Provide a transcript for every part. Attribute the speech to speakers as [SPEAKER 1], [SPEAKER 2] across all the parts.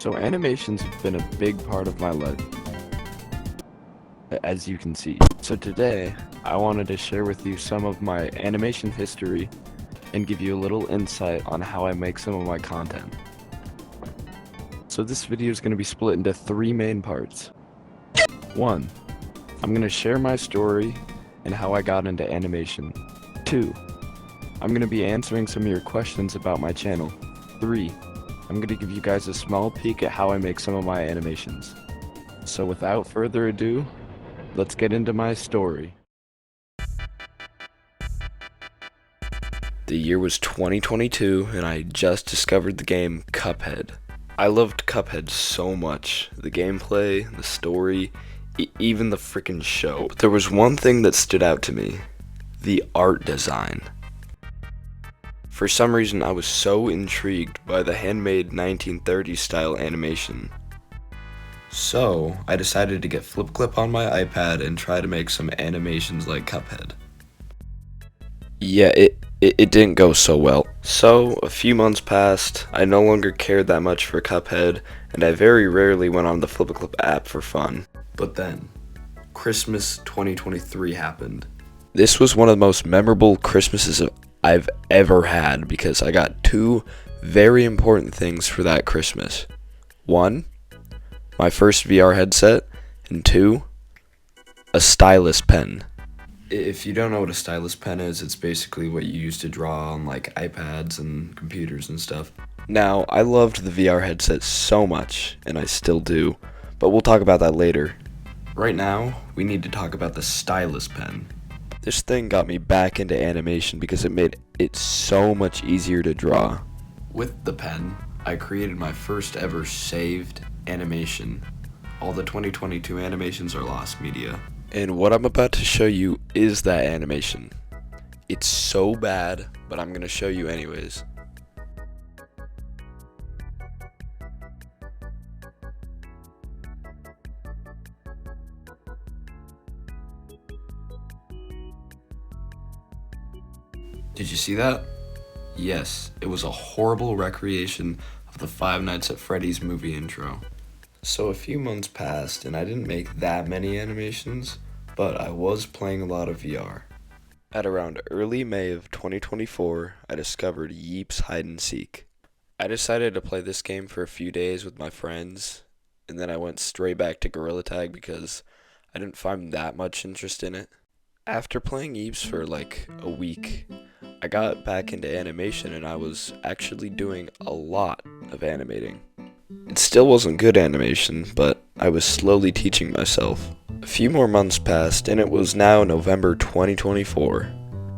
[SPEAKER 1] So animations have been a big part of my life, as you can see. So today, I wanted to share with you some of my animation history and give you a little insight on how I make some of my content. So this video is going to be split into 3 main parts. 1. I'm going to share my story and how I got into animation. 2. I'm going to be answering some of your questions about my channel. 3. I'm going to give you guys a small peek at how I make some of my animations. So without further ado, let's get into my story. The year was 2022 and I just discovered the game Cuphead. I loved Cuphead so much. The gameplay, the story, even the freaking show. But there was one thing that stood out to me. The art design. For some reason, I was so intrigued by the handmade 1930s style animation. So, I decided to get FlipClip on my iPad and try to make some animations like Cuphead. Yeah, it didn't go so well. So, a few months passed, I no longer cared that much for Cuphead, and I very rarely went on the FlipClip app for fun. But then, Christmas 2023 happened. This was one of the most memorable Christmases I've ever had because I got 2 very important things for that Christmas. 1, my first VR headset, and 2, a stylus pen. If you don't know what a stylus pen is, it's basically what you use to draw on like iPads and computers and stuff. Now, I loved the VR headset so much, and I still do, but we'll talk about that later. Right now, we need to talk about the stylus pen. This thing got me back into animation because it made it so much easier to draw. With the pen, I created my first ever saved animation. All the 2022 animations are lost media. And what I'm about to show you is that animation. It's so bad, but I'm gonna show you anyways. Did you see that? Yes, it was a horrible recreation of the Five Nights at Freddy's movie intro. So a few months passed and I didn't make that many animations, but I was playing a lot of VR. At around early May of 2024, I discovered Yeeps Hide and Seek. I decided to play this game for a few days with my friends, and then I went straight back to Gorilla Tag because I didn't find that much interest in it. After playing Yeeps for like a week, I got back into animation and I was actually doing a lot of animating. It still wasn't good animation, but I was slowly teaching myself. A few more months passed and it was now November 2024.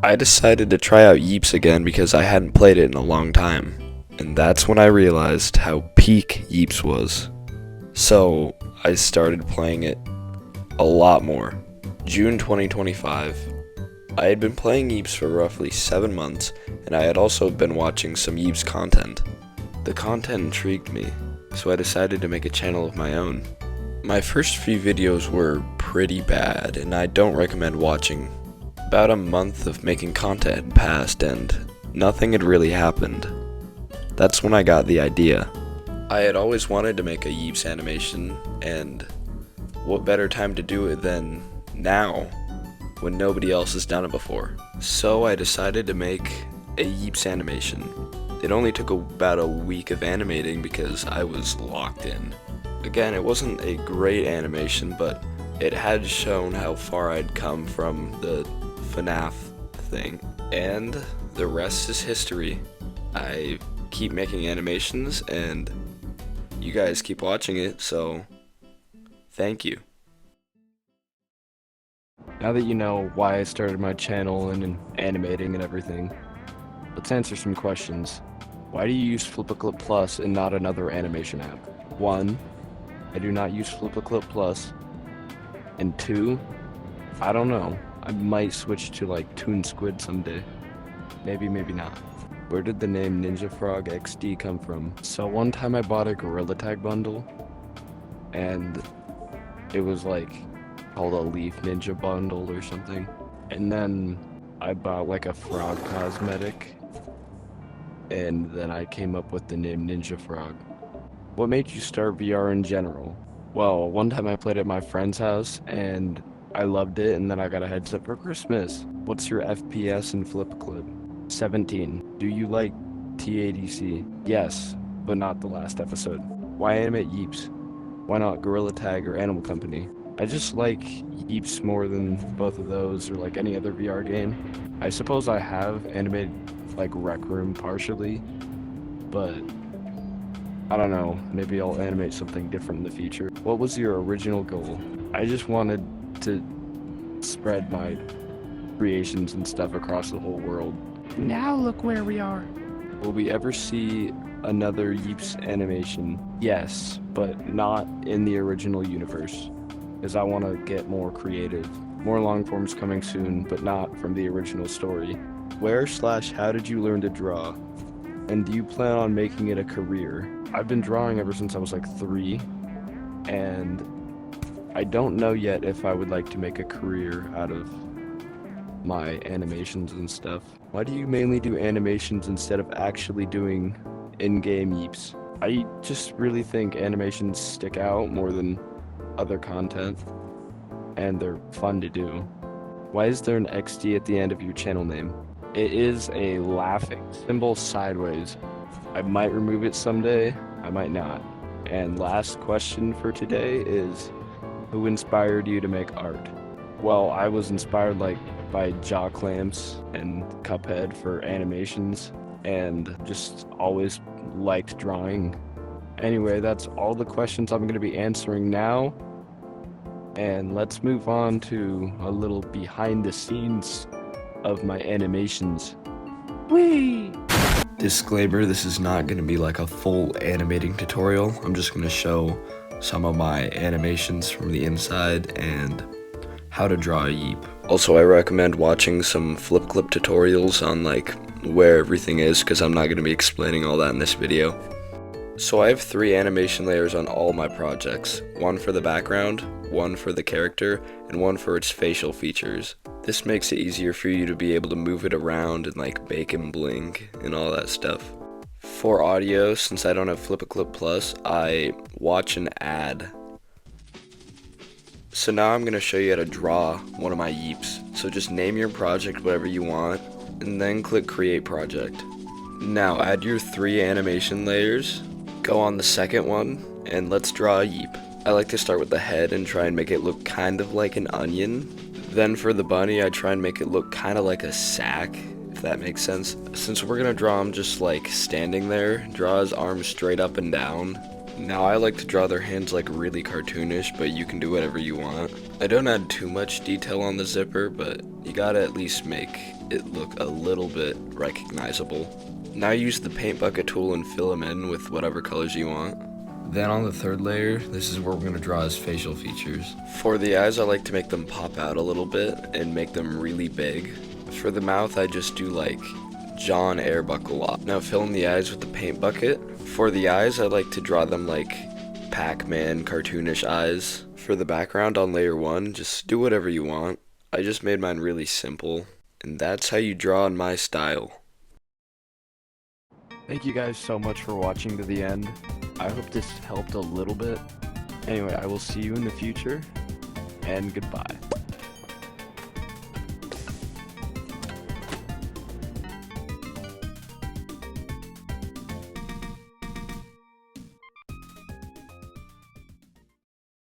[SPEAKER 1] I decided to try out Yeeps again because I hadn't played it in a long time. And that's when I realized how peak Yeeps was. So I started playing it a lot more. June 2025. I had been playing Yeeps for roughly 7 months, and I had also been watching some Yeeps content. The content intrigued me, so I decided to make a channel of my own. My first few videos were pretty bad, and I don't recommend watching. About a month of making content had passed, and nothing had really happened. That's when I got the idea. I had always wanted to make a Yeeps animation, and what better time to do it than now, when nobody else has done it before. So I decided to make a Yeeps animation. It only took about a week of animating because I was locked in. Again, it wasn't a great animation, but it had shown how far I'd come from the FNAF thing. And the rest is history. I keep making animations and you guys keep watching it, so thank you. Now that you know why I started my channel and animating and everything, let's answer some questions. Why do you use FlipaClip Plus and not another animation app? 1, I do not use FlipaClip Plus. And 2, I don't know. I might switch to like Toon Squid someday. Maybe, maybe not. Where did the name Ninja Frog XD come from? So one time I bought a Gorilla Tag bundle, and it was like called a Leaf Ninja bundle or something. And then I bought like a frog cosmetic, and then I came up with the name Ninja Frog.
[SPEAKER 2] What made you start VR in general? Well, one time I played at my friend's house and I loved it, and then I got a headset for Christmas. What's your FPS in Flip Clip? 17. Do you like TADC? Yes, but not the last episode. Why animate Yeeps? Why not Gorilla Tag or Animal Company? I just like Yeeps more than both of those or like any other VR game. I suppose I have animated like Rec Room partially, but I don't know, maybe I'll animate something different in the future. What was your original goal? I just wanted to spread my creations and stuff across the whole world.
[SPEAKER 3] Now look where we are.
[SPEAKER 2] Will we ever see another Yeeps animation? Yes, but not in the original universe, because I want to get more creative. More long forms coming soon, but not from the original story. Where/how did you learn to draw? And do you plan on making it a career? I've been drawing ever since I was like 3, and I don't know yet if I would like to make a career out of my animations and stuff. Why do you mainly do animations instead of actually doing in-game Yeeps? I just really think animations stick out more than other content, and they're fun to do. Why is there an XD at the end of your channel name? It is a laughing symbol sideways. I might remove it someday, I might not. And last question for today is, who inspired you to make art? Well, I was inspired by Jaw Clamps and Cuphead for animations, and just always liked drawing. Anyway, that's all the questions I'm going to be answering now. And let's move on to a little behind the scenes of my animations. Whee!
[SPEAKER 1] Disclaimer, this is not going to be like a full animating tutorial. I'm just going to show some of my animations from the inside and how to draw a Yeep. Also, I recommend watching some Flip Clip tutorials on like where everything is, because I'm not going to be explaining all that in this video. So I have 3 animation layers on all my projects. One for the background, one for the character, and one for its facial features. This makes it easier for you to be able to move it around and like bake and blink and all that stuff. For audio, since I don't have FlipaClip Plus, I watch an ad. So now I'm going to show you how to draw one of my Yeeps. So just name your project whatever you want, and then click Create Project. Now add your 3 animation layers, go on the second one, and let's draw a Yeep. I like to start with the head and try and make it look kind of like an onion. Then for the bunny, I try and make it look kind of like a sack, if that makes sense. Since we're going to draw him just like standing there, draw his arms straight up and down. Now I like to draw their hands like really cartoonish, but you can do whatever you want. I don't add too much detail on the zipper, but you gotta at least make it look a little bit recognizable. Now use the paint bucket tool and fill him in with whatever colors you want. Then on the third layer, this is where we're gonna draw his facial features. For the eyes, I like to make them pop out a little bit and make them really big. For the mouth, I just do like John Airbuckle. Now fill in the eyes with the paint bucket. For the eyes, I like to draw them like Pac-Man cartoonish eyes. For the background on layer 1, just do whatever you want. I just made mine really simple, and that's how you draw in my style.
[SPEAKER 2] Thank you guys so much for watching to the end. I hope this helped a little bit. Anyway, I will see you in the future, and goodbye.